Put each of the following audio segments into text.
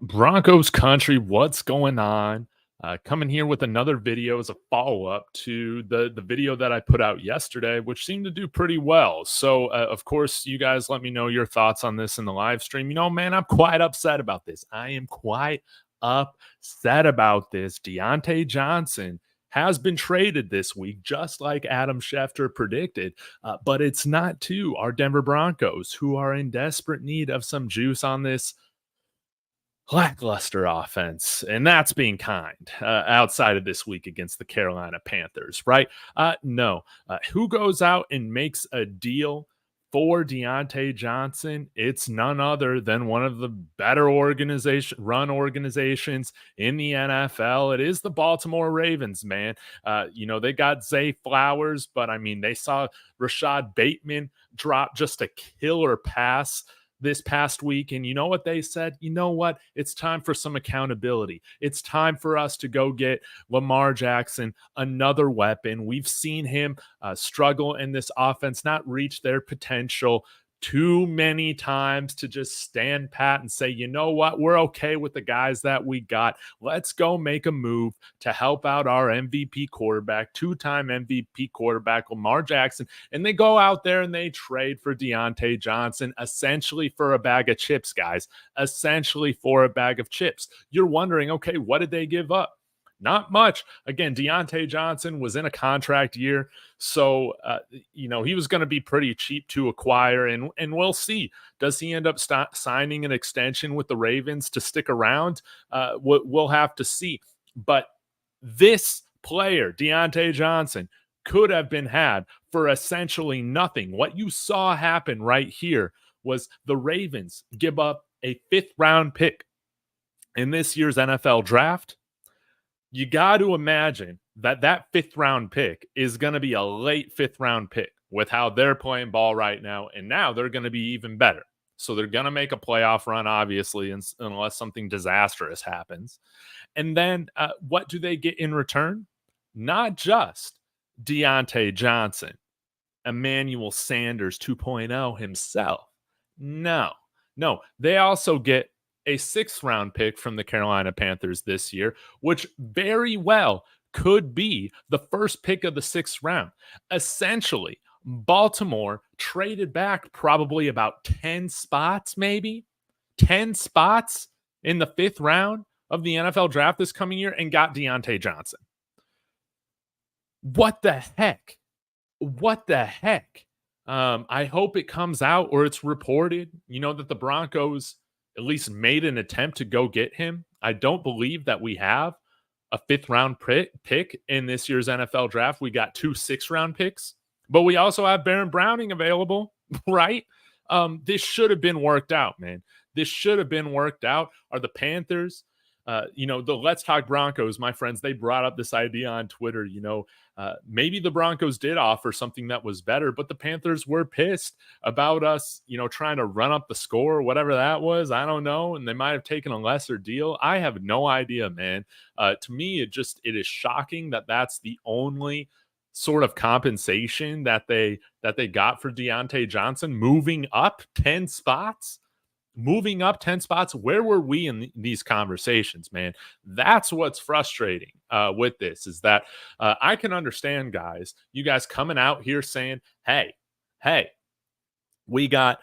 Broncos country, what's going on? Coming here with another video as a follow-up to the video that I put out yesterday, which seemed to do pretty well. So, of course, you guys let me know your thoughts on this in the live stream. Man, I'm quite upset about this. I am quite upset about this. Diontae Johnson has been traded this week, just like Adam Schefter predicted. But it's not to our Denver Broncos, who are in desperate need of some juice on this lackluster offense, and that's being kind outside of this week against the Carolina Panthers, right? No. Who goes out and makes a deal for Diontae Johnson? It's none other than one of the better run organizations in the NFL. It is the Baltimore Ravens, man. They got Zay Flowers, but I mean, they saw Rashad Bateman drop just a killer pass this past week. And you know what they said? You know what? It's time for some accountability. It's time for us to go get Lamar Jackson another weapon. We've seen him struggle in this offense, not reach their potential too many times to just stand pat and say, you know what, we're okay with the guys that we got. Let's go make a move to help out our MVP quarterback, two-time MVP quarterback, Lamar Jackson. And they go out there and they trade for Diontae Johnson, essentially for a bag of chips, guys, essentially for a bag of chips. You're wondering, okay, what did they give up? Not much. Again, Diontae Johnson was in a contract year, so he was going to be pretty cheap to acquire, and we'll see. Does he end up signing an extension with the Ravens to stick around? We'll have to see. But this player, Diontae Johnson, could have been had for essentially nothing. What you saw happen right here was the Ravens give up a 5th-round pick in this year's NFL draft. You got to imagine that 5th-round pick is going to be a late 5th-round pick with how they're playing ball right now. And now they're going to be even better. So they're going to make a playoff run, obviously, unless something disastrous happens. And then what do they get in return? Not just Diontae Johnson, Emmanuel Sanders 2.0 himself. No. They also get a 6th-round pick from the Carolina Panthers this year, which very well could be the first pick of the 6th round. Essentially, Baltimore traded back probably about 10 spots, maybe 10 spots in the 5th round of the NFL draft this coming year and got Diontae Johnson. What the heck? I hope it comes out or it's reported, that the Broncos at least made an attempt to go get him. I don't believe that we have a 5th-round pick in this year's NFL draft. We got 2 6th-round picks, but we also have Baron Browning available, right? This should have been worked out, man. This should have been worked out. Are the Panthers, the Let's Talk Broncos, my friends, they brought up this idea on Twitter, maybe the Broncos did offer something that was better, but the Panthers were pissed about us, trying to run up the score, whatever that was. I don't know. And they might have taken a lesser deal. I have no idea, man. To me, it is shocking that that's the only sort of compensation that they got for Diontae Johnson, moving up 10 spots. Where were we in these conversations, man? That's what's frustrating with this, is that I can understand, guys, you guys coming out here saying, hey, we got,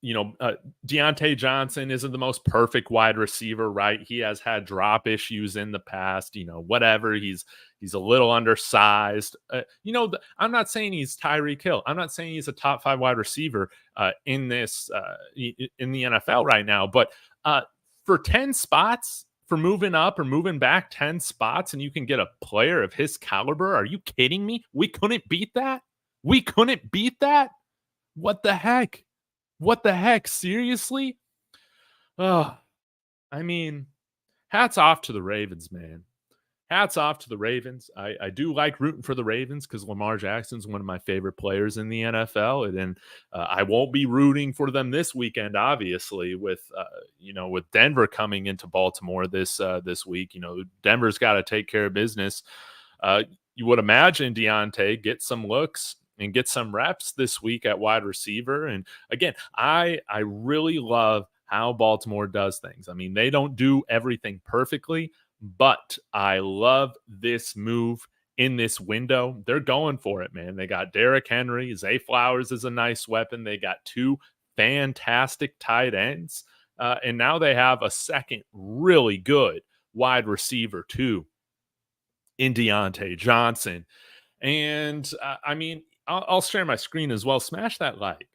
Diontae Johnson isn't the most perfect wide receiver, right? He has had drop issues in the past, whatever. He's a little undersized. I'm not saying he's Tyreek Hill. I'm not saying he's a top 5 wide receiver in the NFL right now. But for 10 spots, for moving up or moving back 10 spots, and you can get a player of his caliber, are you kidding me? We couldn't beat that? What the heck? Seriously? Oh, I mean, hats off to the Ravens, man. Hats off to the Ravens. I do like rooting for the Ravens because Lamar Jackson's one of my favorite players in the NFL. And I won't be rooting for them this weekend, obviously, with Denver coming into Baltimore this week. Denver's got to take care of business. You would imagine Diontae get some looks and get some reps this week at wide receiver. And again, I really love how Baltimore does things. I mean, they don't do everything perfectly, but I love this move in this window. They're going for it, man. They got Derrick Henry. Zay Flowers is a nice weapon. They got two fantastic tight ends. And now they have a second really good wide receiver, too, in Diontae Johnson. And I mean, I'll share my screen as well. Smash that like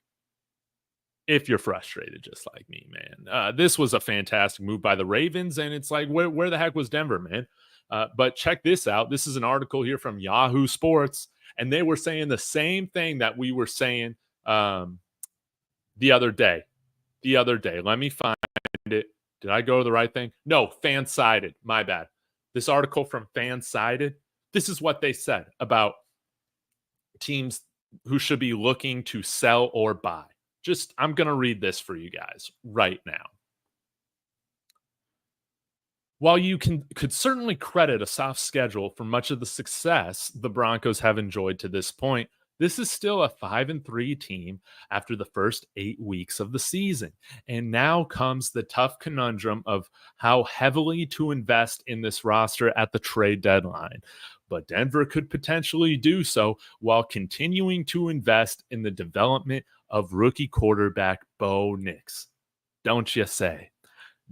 if you're frustrated just like me, man. This was a fantastic move by the Ravens, and it's like, where the heck was Denver, man? But check this out. This is an article here from Yahoo Sports, and they were saying the same thing that we were saying the other day. Let me find it. Did I go to the right thing? No, Fansided. My bad. This article from Fansided, this is what they said about teams who should be looking to sell or buy. I'm going to read this for you guys right now. While you could certainly credit a soft schedule for much of the success the Broncos have enjoyed to this point, this is still a 5-3 team after the first 8 weeks of the season. And now comes the tough conundrum of how heavily to invest in this roster at the trade deadline. But Denver could potentially do so while continuing to invest in the development of rookie quarterback Bo Nix. Don't you say?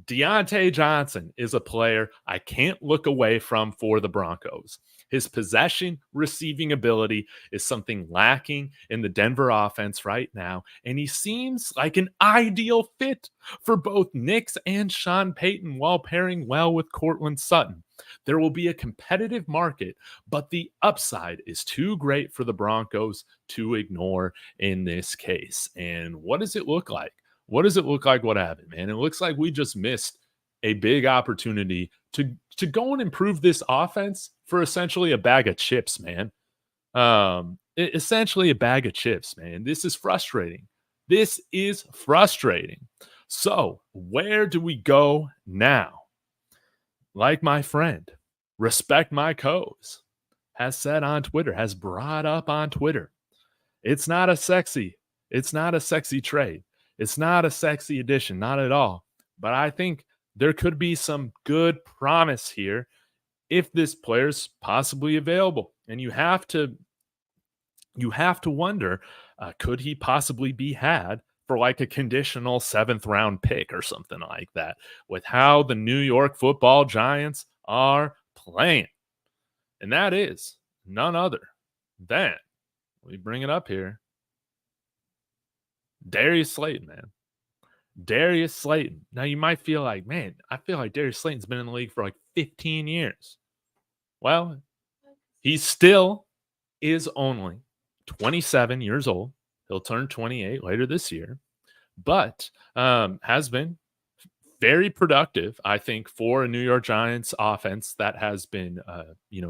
Diontae Johnson is a player I can't look away from for the Broncos. His possession receiving ability is something lacking in the Denver offense right now, and he seems like an ideal fit for both Nix and Sean Paton while pairing well with Courtland Sutton. There will be a competitive market, but the upside is too great for the Broncos to ignore in this case. And what does it look like? What happened, man? It looks like we just missed a big opportunity to go and improve this offense for essentially a bag of chips, man. Essentially a bag of chips, man. This is frustrating. So where do we go now? Like my friend, Respect My Co's, has said on Twitter, has brought up on Twitter, it's not a sexy trade. It's not a sexy addition, not at all. But I think there could be some good promise here if this player's possibly available. And you have to wonder, could he possibly be had for like a conditional 7th round pick or something like that with how the New York Football Giants are playing? And that is none other than, we bring it up here, Darius Slayton, man. Darius Slayton. Now you might feel like, man, I feel like Darius Slayton's been in the league for like 15 years. Well, he still is only 27 years old. He'll turn 28 later this year, but has been very productive, I think, for a New York Giants offense that has been,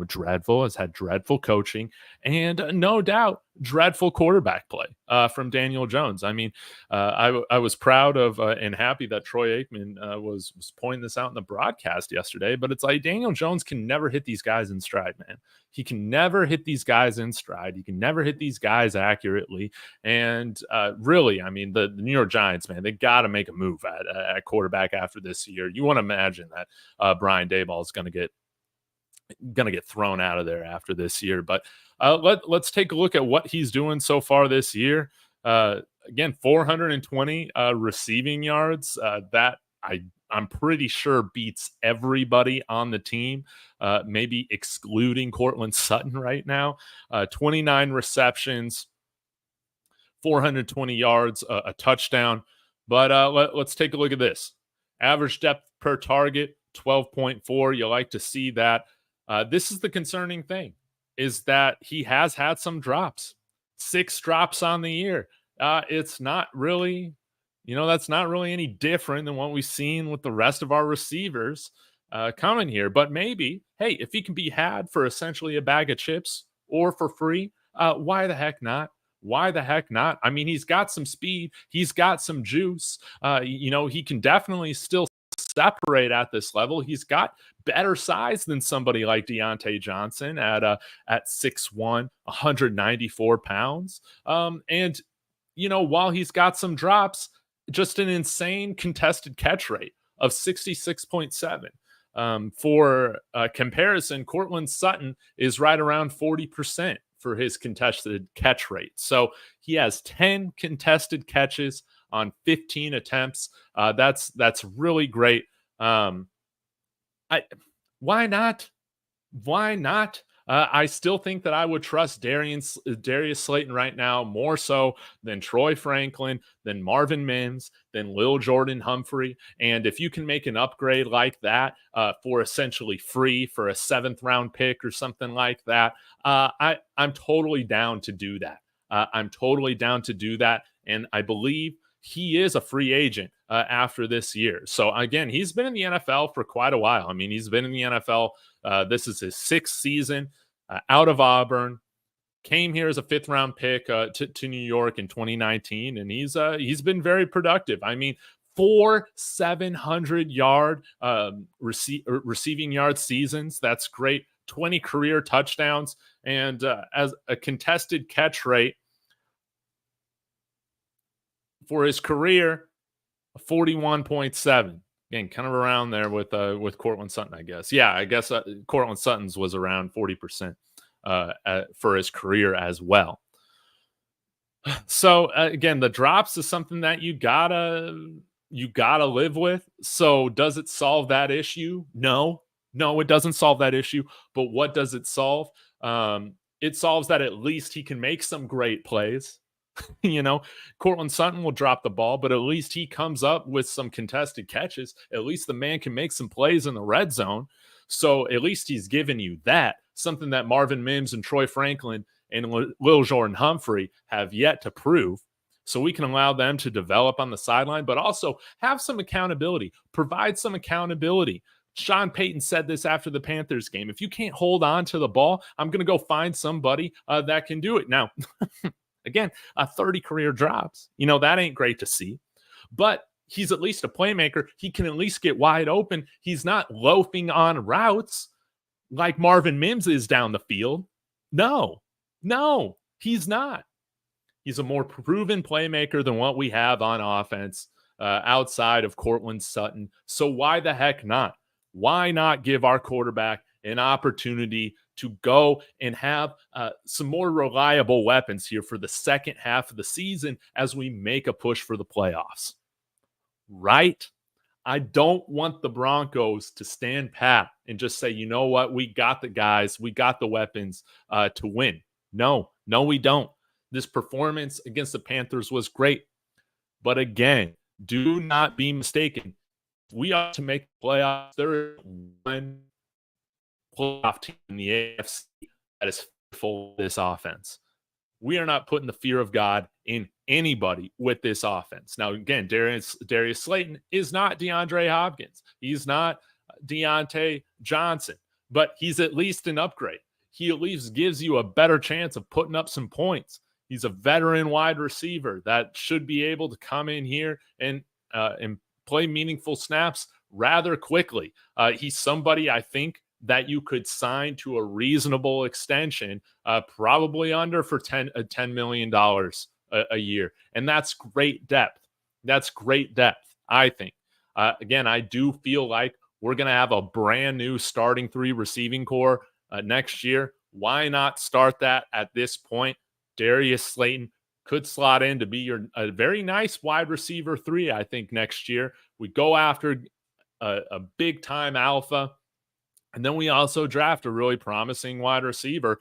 dreadful, has had dreadful coaching, and no doubt dreadful quarterback play from Daniel Jones. I mean, I was proud of and happy that Troy Aikman was pointing this out in the broadcast yesterday, but it's like Daniel Jones can never hit these guys in stride, man. He can never hit these guys in stride. He can never hit these guys accurately. And really, I mean, the New York Giants, man, they got to make a move at quarterback after this year. You want to imagine that Brian Daboll is going to get thrown out of there after this year. But let's take a look at what he's doing so far this year. Again, 420 receiving yards. That I'm pretty sure beats everybody on the team, maybe excluding Courtland Sutton right now. 29 receptions, 420 yards, a touchdown. But let's take a look at this. Average depth per target, 12.4. You like to see that. This is the concerning thing, is that he has had some drops. 6 drops on the year. It's not really, that's not really any different than what we've seen with the rest of our receivers coming here. But maybe, hey, if he can be had for essentially a bag of chips or for free, why the heck not? Why the heck not? I mean, he's got some speed. He's got some juice. He can definitely still separate at this level. He's got better size than somebody like Diontae Johnson at 6'1", 194 pounds. And while he's got some drops, just an insane contested catch rate of 66.7. For comparison, Cortland Sutton is right around 40% for his contested catch rate. So he has 10 contested catches on 15 attempts. That's really great. I Why not? Why not? I still think that I would trust Darius Slayton right now more so than Troy Franklin, than Marvin Mims, than Lil Jordan Humphrey. And if you can make an upgrade like that for essentially free for a seventh round pick or something like that, I'm totally down to do that. I'm totally down to do that. And I believe he is a free agent after this year. So again, he's been in the NFL for quite a while. I mean, he's been in the NFL. This is his sixth season out of Auburn. Came here as a fifth round pick to New York in 2019, and he's been very productive. I mean, 4 700-yard receiving yard seasons. That's great. 20 career touchdowns, and as a contested catch rate for his career, 41.7. Again, kind of around there with Cortland Sutton, I guess. Yeah, I guess Cortland Sutton's was around 40% for his career as well. So again, the drops is something that you gotta live with. So does it solve that issue? No, it doesn't solve that issue. But what does it solve? It solves that at least he can make some great plays. Cortland Sutton will drop the ball, but at least he comes up with some contested catches. At least the man can make some plays in the red zone. So at least he's given you that, something that Marvin Mims and Troy Franklin and Lil Jordan Humphrey have yet to prove. So we can allow them to develop on the sideline, but also have some accountability, provide some accountability. Sean Paton said this after the Panthers game. If you can't hold on to the ball, I'm going to go find somebody that can do it. Now, again, 30 career drops. That ain't great to see. But he's at least a playmaker. He can at least get wide open. He's not loafing on routes like Marvin Mims is down the field. No, he's not. He's a more proven playmaker than what we have on offense outside of Cortland Sutton. So why the heck not? Why not give our quarterback an opportunity to go and have some more reliable weapons here for the second half of the season as we make a push for the playoffs? Right? I don't want the Broncos to stand pat and just say, you know what, we got the guys, we got the weapons to win. No, we don't. This performance against the Panthers was great. But again, do not be mistaken. We ought to make the playoffs. There is one playoff team in the AFC that is full of this offense. We are not putting the fear of God in anybody with this offense. Now, again, Darius Slayton is not DeAndre Hopkins. He's not Diontae Johnson, but he's at least an upgrade. He at least gives you a better chance of putting up some points. He's a veteran wide receiver that should be able to come in here and play meaningful snaps rather quickly. He's somebody I think that you could sign to a reasonable extension, probably under for $10 million a year. And that's great depth. That's great depth, I think. Again, I do feel like we're going to have a brand new starting 3 receiving core next year. Why not start that at this point? Darius Slayton could slot in to be a very nice wide receiver 3, I think, next year. We go after a big-time alpha. And then we also draft a really promising wide receiver.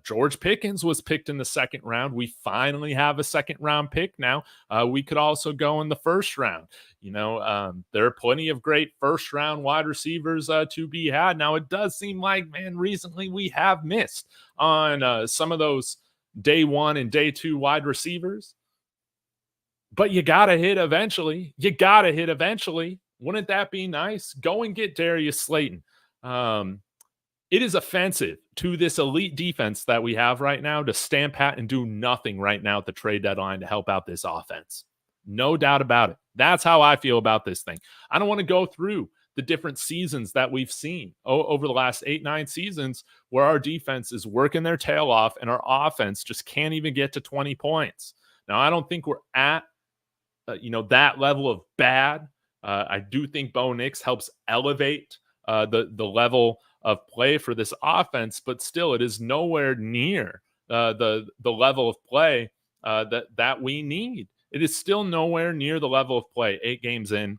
George Pickens was picked in the second round. We finally have a second-round pick now. We could also go in the first round. There are plenty of great first-round wide receivers to be had. Now, it does seem like, man, recently we have missed on some of those day 1 and day 2 wide receivers. But you got to hit eventually. Wouldn't that be nice? Go and get Darius Slayton. It is offensive to this elite defense that we have right now to stand pat and do nothing right now at the trade deadline to help out this offense. No doubt about it. That's how I feel about this thing. I don't want to go through the different seasons that we've seen over the last 8-9 seasons where our defense is working their tail off and our offense just can't even get to 20 points. Now, I don't think we're at that level of bad. I do think Bo Nix helps elevate the level of play for this offense, but still, it is nowhere near the level of play that we need. It is still nowhere near the level of play. 8 games in.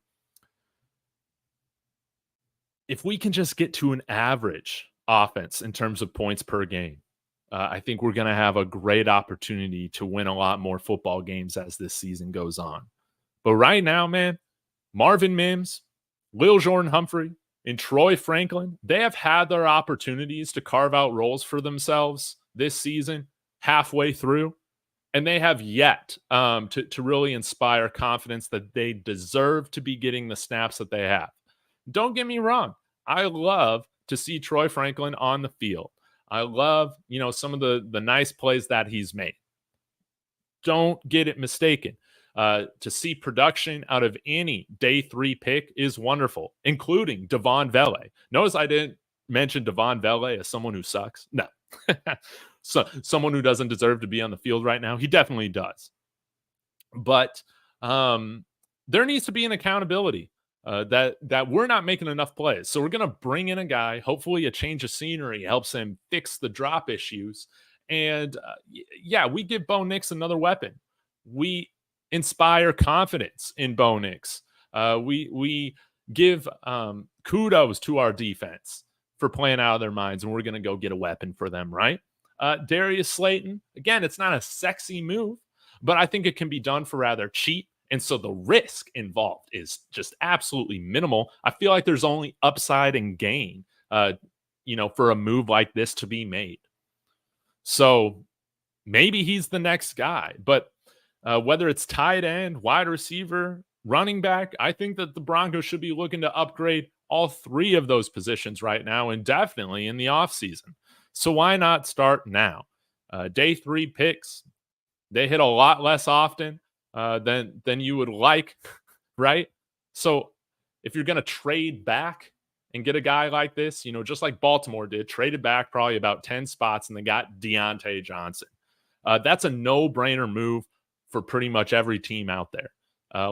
If we can just get to an average offense in terms of points per game, I think we're going to have a great opportunity to win a lot more football games as this season goes on. But right now, man, Marvin Mims, Lil Jordan Humphrey, and Troy Franklin, they have had their opportunities to carve out roles for themselves this season halfway through, and they have yet to really inspire confidence that they deserve to be getting the snaps that they have. Don't get me wrong. I love to see Troy Franklin on the field. I love, some of the nice plays that he's made. Don't get it mistaken. To see production out of any day 3 pick is wonderful, including Devon Vele. Notice I didn't mention Devon Vele as someone who sucks. No. So someone who doesn't deserve to be on the field right now. He definitely does. But there needs to be an accountability that we're not making enough plays. So we're going to bring in a guy. Hopefully a change of scenery helps him fix the drop issues. And we give Bo Nix another weapon. We inspire confidence in Bo Nix. We give kudos to our defense for playing out of their minds, and we're going to go get a weapon for them, right? Darius Slayton, again, it's not a sexy move, but I think it can be done for rather cheap, and so the risk involved is just absolutely minimal. I feel like there's only upside and gain, for a move like this to be made. So maybe he's the next guy, but whether it's tight end, wide receiver, running back, I think that the Broncos should be looking to upgrade all 3 of those positions right now and definitely in the offseason. So why not start now? Day 3 picks, they hit a lot less often than you would like, right? So if you're going to trade back and get a guy like this, just like Baltimore did, traded back probably about 10 spots and they got Diontae Johnson. That's a no-brainer move for pretty much every team out there.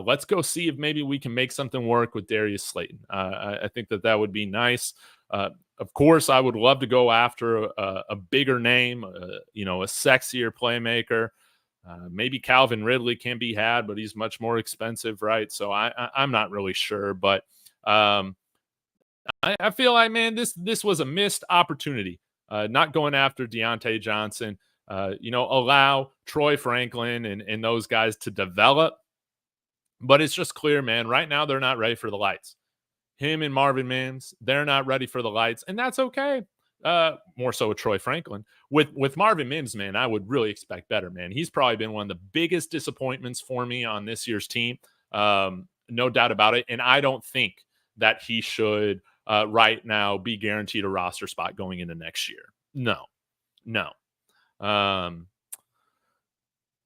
Let's go see if maybe we can make something work with Darius Slayton. I think that would be nice. Of course, I would love to go after a bigger name, a sexier playmaker. Maybe Calvin Ridley can be had, but he's much more expensive, right? So I'm not really sure, but I feel like, man, this was a missed opportunity. Not going after Diontae Johnson. Allow Troy Franklin and those guys to develop. But it's just clear, man, right now they're not ready for the lights. Him and Marvin Mims, they're not ready for the lights, and that's okay. More so with Troy Franklin. With Marvin Mims, man, I would really expect better, man. He's probably been one of the biggest disappointments for me on this year's team. No doubt about it. And I don't think that he should right now be guaranteed a roster spot going into next year. No.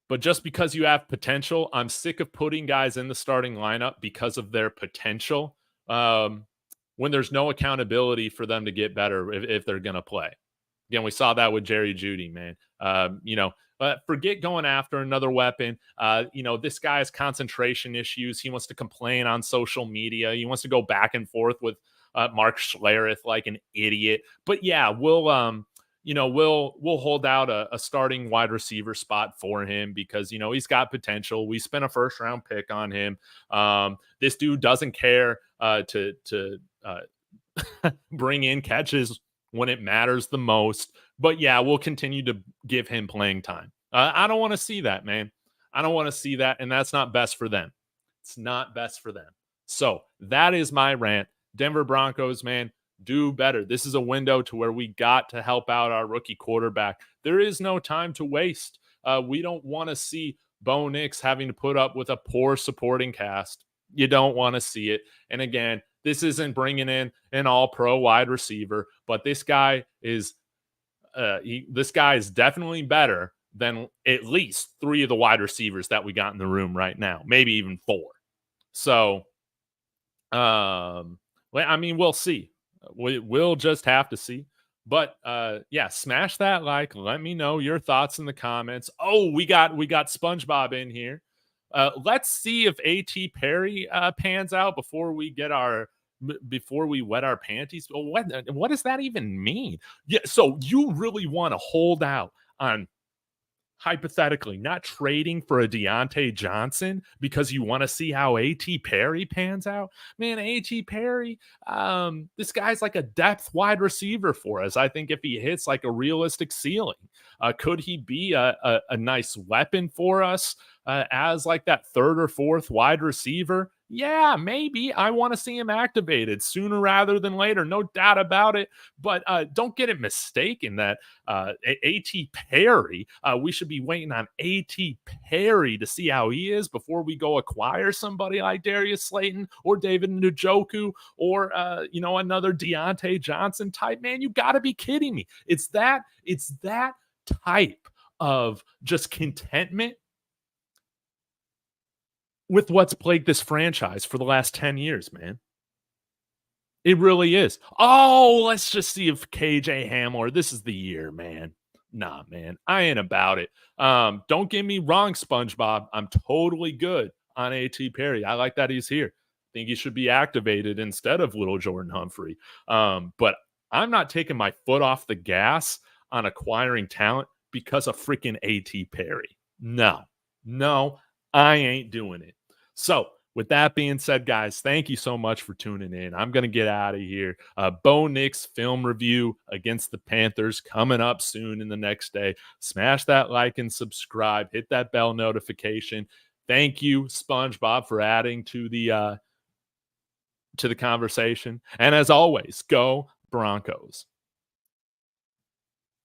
But just because you have potential, I'm sick of putting guys in the starting lineup because of their potential when there's no accountability for them to get better if they're going to play. Again, we saw that with Jerry Jeudy, man. Forget going after another weapon. This guy has concentration issues. He wants to complain on social media. He wants to go back and forth with Mark Schlereth like an idiot. But yeah, we'll hold out a starting wide receiver spot for him because, he's got potential. We spent a 1st round pick on him. This dude doesn't care to bring in catches when it matters the most. But yeah, we'll continue to give him playing time. I don't want to see that, man. I don't want to see that. And that's not best for them. It's not best for them. So that is my rant. Denver Broncos, man, do better. This is a window to where we got to help out our rookie quarterback. There is no time to waste. We don't want to see Bo Nix having to put up with a poor supporting cast. You don't want to see it. And again, this isn't bringing in an all-pro wide receiver, but this guy is definitely better than at least 3 of the wide receivers that we got in the room right now, maybe even 4. So, we'll see. We'll just have to see. But smash that like. Let me know your thoughts in the comments. Oh, we got SpongeBob in here. Let's see if A.T. Perry pans out before we wet our panties. Well, what does that even mean? Yeah, so you really want to hold out on hypothetically not trading for a Diontae Johnson because you want to see how A.T. Perry pans out? Man, A.T. Perry, this guy's like a depth wide receiver for us. I think if he hits like a realistic ceiling, could he be a nice weapon for us as like that third or fourth wide receiver? Yeah, maybe. I want to see him activated sooner rather than later. No doubt about it. But don't get it mistaken that A.T. Perry, we should be waiting on A.T. Perry to see how he is before we go acquire somebody like Darius Slayton or David Njoku or another Diontae Johnson type. Man, you got to be kidding me. It's that type of just contentment with what's plagued this franchise for the last 10 years, man. It really is. Oh, let's just see if KJ Hamler, this is the year, man. Nah, man, I ain't about it. Don't get me wrong, SpongeBob. I'm totally good on A.T. Perry. I like that he's here. Think he should be activated instead of little Jordan Humphrey. But I'm not taking my foot off the gas on acquiring talent because of freaking A.T. Perry. No, I ain't doing it. So, with that being said, guys, thank you so much for tuning in. I'm going to get out of here. Bo Nix film review against the Panthers coming up soon in the next day. Smash that like and subscribe. Hit that bell notification. Thank you, SpongeBob, for adding to the conversation. And as always, go Broncos.